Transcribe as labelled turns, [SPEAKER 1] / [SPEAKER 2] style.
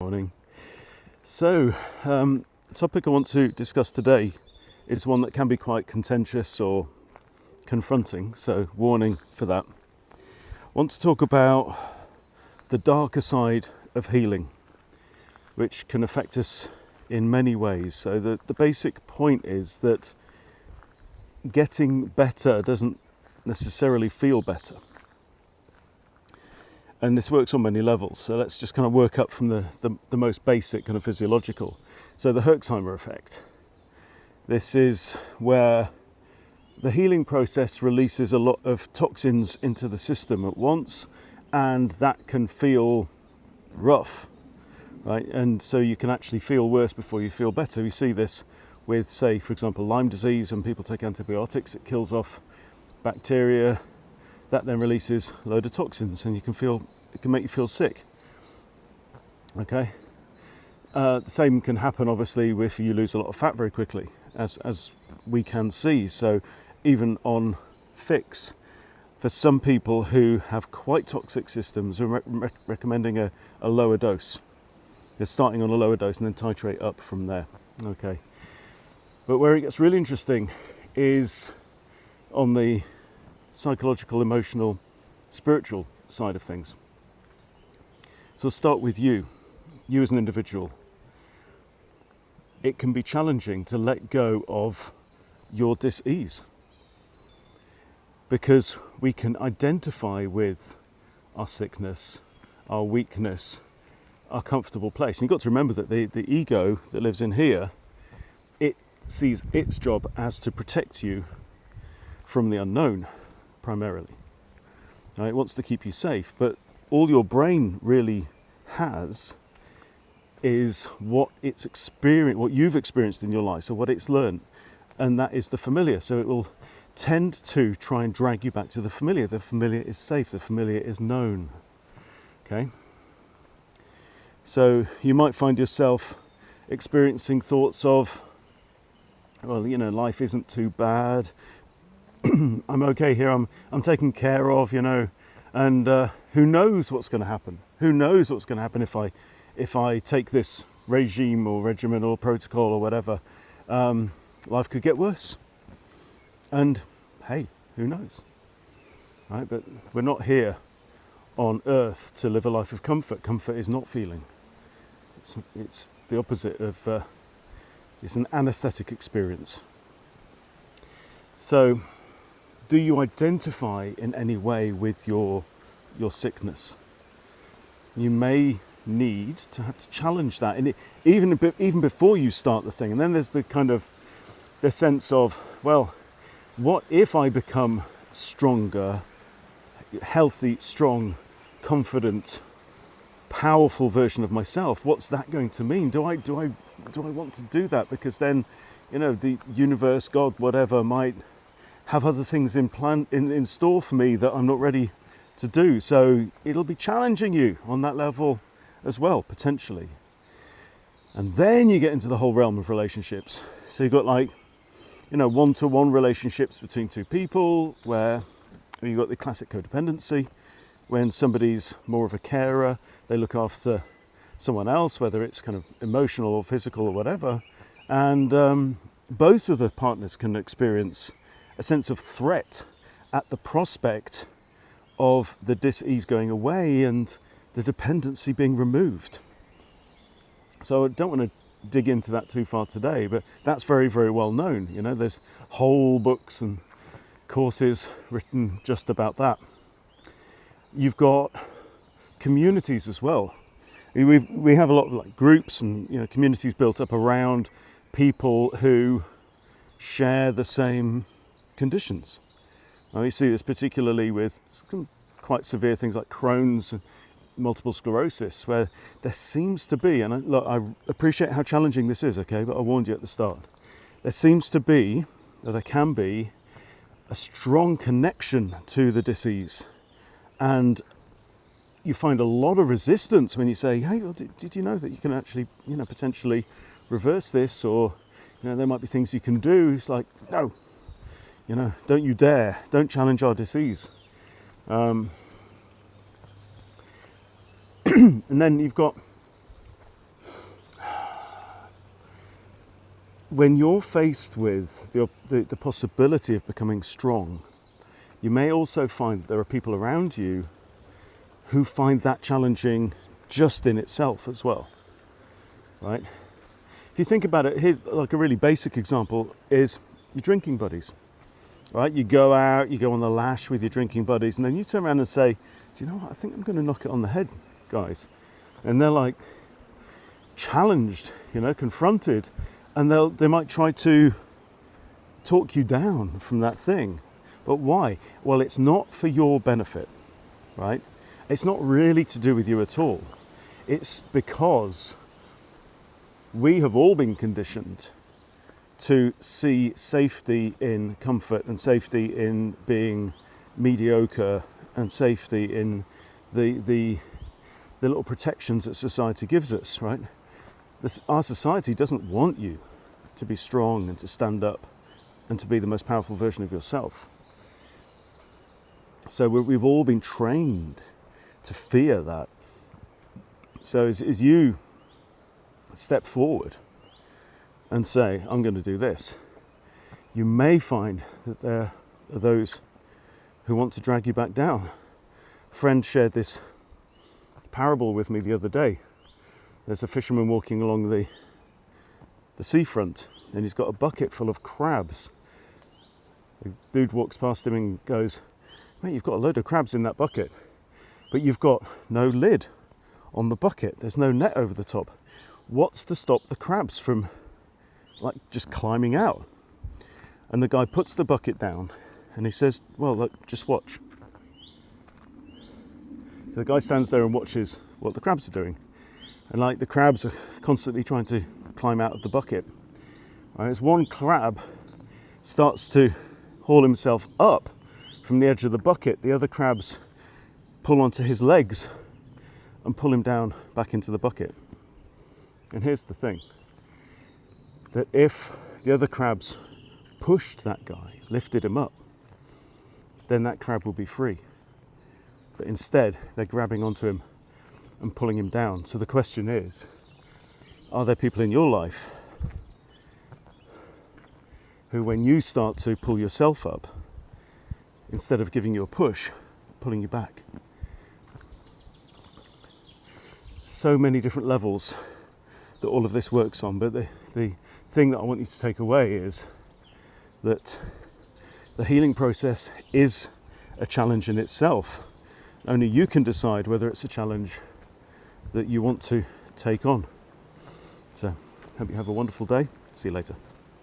[SPEAKER 1] Morning. So, the topic I want to discuss today is one that can be quite contentious or confronting, so warning for that. I want to talk about the darker side of healing, which can affect us in many ways. So the basic point is that getting better doesn't necessarily feel better. And this works on many levels. So let's just kind of work up from the most basic kind of physiological. So the Herxheimer effect. This is where the healing process releases a lot of toxins into the system at once, and that can feel rough, right? And so you can actually feel worse before you feel better. We see this with, say, for example, Lyme disease. When people take antibiotics, it kills off bacteria. That then releases a load of toxins, and it can make you feel sick. Okay. The same can happen, obviously, if you lose a lot of fat very quickly, as we can see. So, even on fix, for some people who have quite toxic systems, we're recommending a lower dose. They're starting on a lower dose and then titrate up from there. Okay. But where it gets really interesting is on the psychological, emotional, spiritual side of things. So I'll start with you as an individual. It can be challenging to let go of your dis-ease because we can identify with our sickness, our weakness, our comfortable place. And you've got to remember that the ego that lives in here, it sees its job as to protect you from the unknown. Primarily, it wants to keep you safe, but all your brain really has is what it's experienced, what you've experienced in your life, so what it's learned, and that is the familiar. So it will tend to try and drag you back to the familiar. The familiar is safe, the familiar is known. Okay, so you might find yourself experiencing thoughts of, well, life isn't too bad. I'm okay here, I'm taken care of, and who knows what's going to happen? Who knows what's going to happen if I take this regime or regimen or protocol or whatever? Life could get worse. And hey, who knows? Right? But we're not here on earth to live a life of comfort. Comfort is not feeling. It's the opposite of, it's an anesthetic experience. So, do you identify in any way with your sickness? You may need to have to challenge that, and even before you start the thing. And then there's the sense of, well, what if I become stronger, healthy, strong, confident, powerful version of myself? What's that going to mean? Do I want to do that? Because then, the universe, God, whatever, might have other things in store for me that I'm not ready to do. So it'll be challenging you on that level as well, potentially. And then you get into the whole realm of relationships. So you've got one-to-one relationships between two people, where you've got the classic codependency, when somebody's more of a carer, they look after someone else, whether it's kind of emotional or physical or whatever. And both of the partners can experience a sense of threat at the prospect of the dis-ease going away and the dependency being removed. So I don't want to dig into that too far today, but that's very, very well known. There's whole books and courses written just about that. You've got communities as well. We have a lot of groups and communities built up around people who share the same conditions. We see this particularly with quite severe things like Crohn's and multiple sclerosis, where there seems to be, and I appreciate how challenging this is, okay, but I warned you at the start, there can be a strong connection to the disease, and you find a lot of resistance when you say, hey, well, did you know that you can actually, potentially reverse this, or there might be things you can do. It's like, no, don't you dare, don't challenge our disease. And then you've got when you're faced with the possibility of becoming strong, you may also find that there are people around you who find that challenging just in itself as well, right? If you think about it, here's like a really basic example is your drinking buddies, right? You go out, you go on the lash with your drinking buddies, and then you turn around and say, do you know what, I think I'm going to knock it on the head, guys. And they're like challenged, confronted, and they might try to talk you down from that thing. But why? Well, it's not for your benefit, right? It's not really to do with you at all. It's because we have all been conditioned to see safety in comfort and safety in being mediocre and safety in the little protections that society gives us, right? Our society doesn't want you to be strong and to stand up and to be the most powerful version of yourself. So we've all been trained to fear that. So as you step forward and say, I'm going to do this, you may find that there are those who want to drag you back down. A friend shared this parable with me the other day. There's a fisherman walking along the seafront, and he's got a bucket full of crabs. The dude walks past him and goes, mate, you've got a load of crabs in that bucket, but you've got no lid on the bucket. There's no net over the top. What's to stop the crabs from just climbing out? And the guy puts the bucket down and he says, well, look, just watch. So the guy stands there and watches what the crabs are doing. And the crabs are constantly trying to climb out of the bucket. Right, as one crab starts to haul himself up from the edge of the bucket, the other crabs pull onto his legs and pull him down back into the bucket. And here's the thing, that if the other crabs pushed that guy, lifted him up, then that crab will be free. But instead, they're grabbing onto him and pulling him down. So the question is, are there people in your life who, when you start to pull yourself up, instead of giving you a push, pulling you back? So many different levels that all of this works on, but the thing that I want you to take away is that the healing process is a challenge in itself. Only you can decide whether it's a challenge that you want to take on. So, hope you have a wonderful day. See you later.